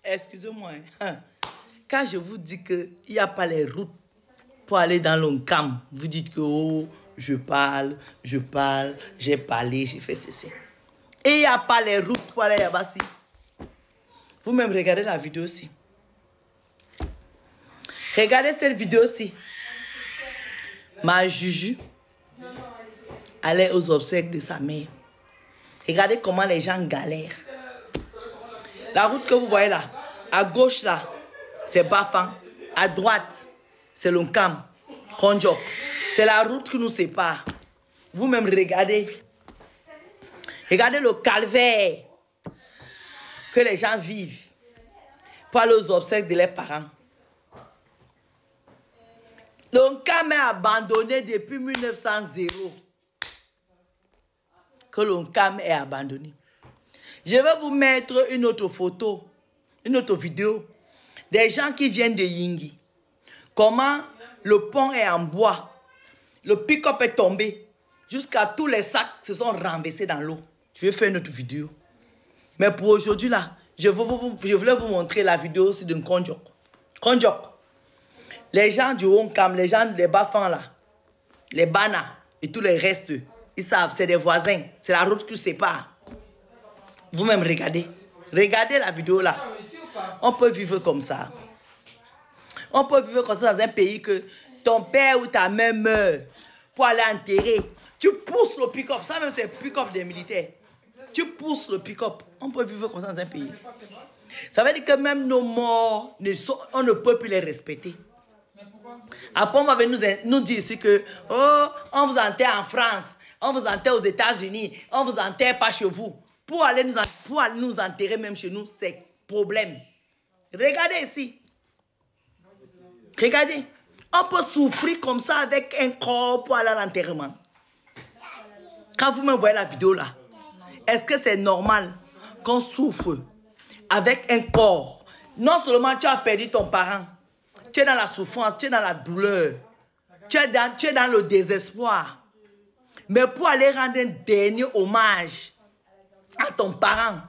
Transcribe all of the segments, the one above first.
excusez-moi. Hein. Quand je vous dis qu'il n'y a pas les routes pour aller dans l'Oncam, vous dites que oh, je parle, j'ai parlé, j'ai fait ceci. Et il n'y a pas les routes pour aller là-bas. Vous-même regardez la vidéo aussi. Regardez cette vidéo aussi. Ma Juju allait aux obsèques de sa mère. Regardez comment les gens galèrent. La route que vous voyez là, à gauche là, c'est Bafang. À droite, c'est l'Oncam, Konjok. C'est la route qui nous sépare. Vous-même regardez. Regardez le calvaire que les gens vivent pour aller aux obsèques de leurs parents. L'Oncam est abandonné depuis 1900. Que l'Oncam est abandonné. Je vais vous mettre une autre photo, une autre vidéo des gens qui viennent de Yingi. Comment le pont est en bois. Le pick-up est tombé. Jusqu'à tous les sacs se sont renversés dans l'eau. Je vais faire une autre vidéo. Mais pour aujourd'hui là, je voulais vous montrer la vidéo aussi de Konjok. Konjok. Les gens du Oncam, les gens des Bafang là, les Bana et tous les restes, ils savent, c'est des voisins. C'est la route qui sépare. Vous-même regardez. Regardez la vidéo là. On peut vivre comme ça. On peut vivre comme ça dans un pays que ton père ou ta mère meurt pour aller enterrer. Tu pousses le pick-up. Ça même c'est le pick-up des militaires. Tu pousses le pick-up. On peut vivre comme ça dans un pays. Ça veut dire que même nos morts, on ne peut plus les respecter. Après, on va venir nous dire ici que oh, on vous enterre en France, on vous enterre aux États-Unis, on vous enterre pas chez vous. Pour aller nous enterrer même chez nous, c'est problème. Regardez ici. Regardez. On peut souffrir comme ça avec un corps pour aller à l'enterrement. Quand vous me voyez la vidéo là, est-ce que c'est normal qu'on souffre avec un corps? Non seulement tu as perdu ton parent, tu es dans la souffrance, tu es dans la douleur, tu es dans le désespoir. Mais pour aller rendre un dernier hommage à ton parent,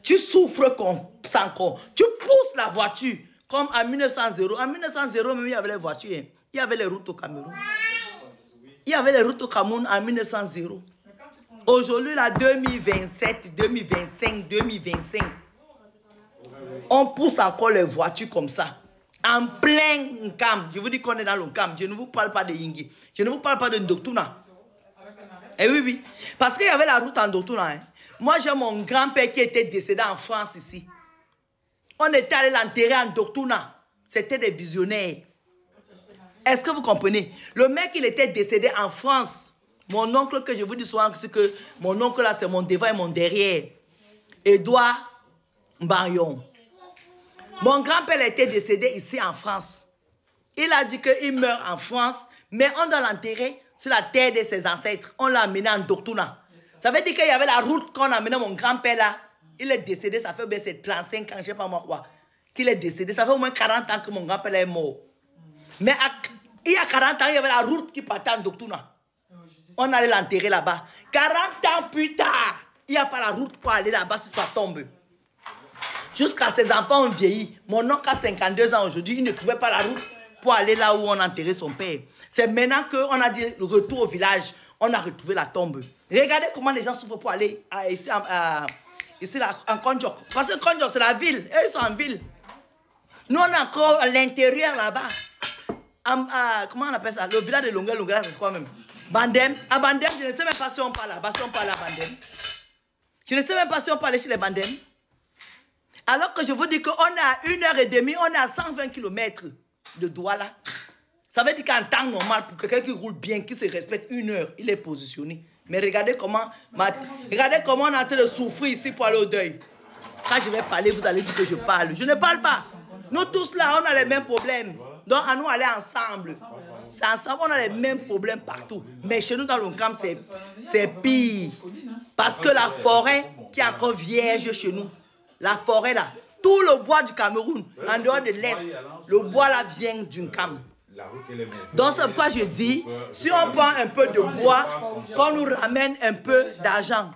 tu souffres sans corps. Tu pousses la voiture comme en 1900. En 1900, même il y avait les voitures. Hein. Il y avait les routes au Cameroun. Il y avait les routes au Cameroun en 1900. Aujourd'hui, là, 2027, 2025, 2025, on pousse encore les voitures comme ça. En plein Nkam. Je vous dis qu'on est dans le Nkam. Je ne vous parle pas de Yingi. Je ne vous parle pas de Ndoktuna. Eh oui, oui. Parce qu'il y avait la route en Ndoktuna. Hein. Moi, j'ai mon grand-père qui était décédé en France ici. On était allé l'enterrer en Ndoktuna. C'était des visionnaires. Est-ce que vous comprenez? Le mec, il était décédé en France. Mon oncle, que je vous dis souvent, c'est que mon oncle là, c'est mon devant et mon derrière. Edouard Mbarion. Mon grand-père était décédé ici en France. Il a dit qu'il meurt en France, mais on doit l'enterrer sur la terre de ses ancêtres. On l'a amené en Ndoktuna. Ça veut dire qu'il y avait la route qu'on a amené mon grand-père là. Il est décédé, ça fait 35 ans, je ne sais pas moi quoi. Qu'il est décédé, ça fait au moins 40 ans que mon grand-père est mort. Mais il y a 40 ans, il y avait la route qui partait en Ndoktuna. On allait l'enterrer là-bas. 40 ans plus tard, il n'y a pas la route pour aller là-bas sur sa tombe. Jusqu'à ses enfants ont vieilli. Mon oncle a 52 ans aujourd'hui, il ne trouvait pas la route pour aller là où on enterrait son père. C'est maintenant qu'on a dit le retour au village, on a retrouvé la tombe. Regardez comment les gens souffrent pour aller ici là, en Konjok. Parce que Konjok, c'est la ville. Eux, ils sont en ville. Nous, on est encore à l'intérieur là-bas. Comment on appelle ça? Le village de Longueur, c'est quoi même? Bandem. À Bandem, je ne sais même pas si on parle là-bas, si on parle à Bandem. Je ne sais même pas si on parle chez les Bandem. Alors que je vous dis qu'on est à 1h30, on est à 120 km de Douala. Ça veut dire qu'en temps normal, pour quelqu'un qui roule bien, qui se respecte 1 heure, il est positionné. Mais regardez comment on est en train de souffrir ici pour aller au deuil. Quand je vais parler, vous allez dire que je parle. Je ne parle pas. Nous tous là, on a les mêmes problèmes. Donc à nous aller ensemble. C'est ensemble, on a les mêmes problèmes partout. Mais chez nous dans l'Oncam, c'est pire. Parce que la forêt qui est encore vierge chez nous, la forêt là, tout le bois du Cameroun, en dehors de l'Est, le bois là vient du Nkam. Donc c'est pourquoi je dis, si on prend un peu de bois, qu'on nous ramène un peu d'argent.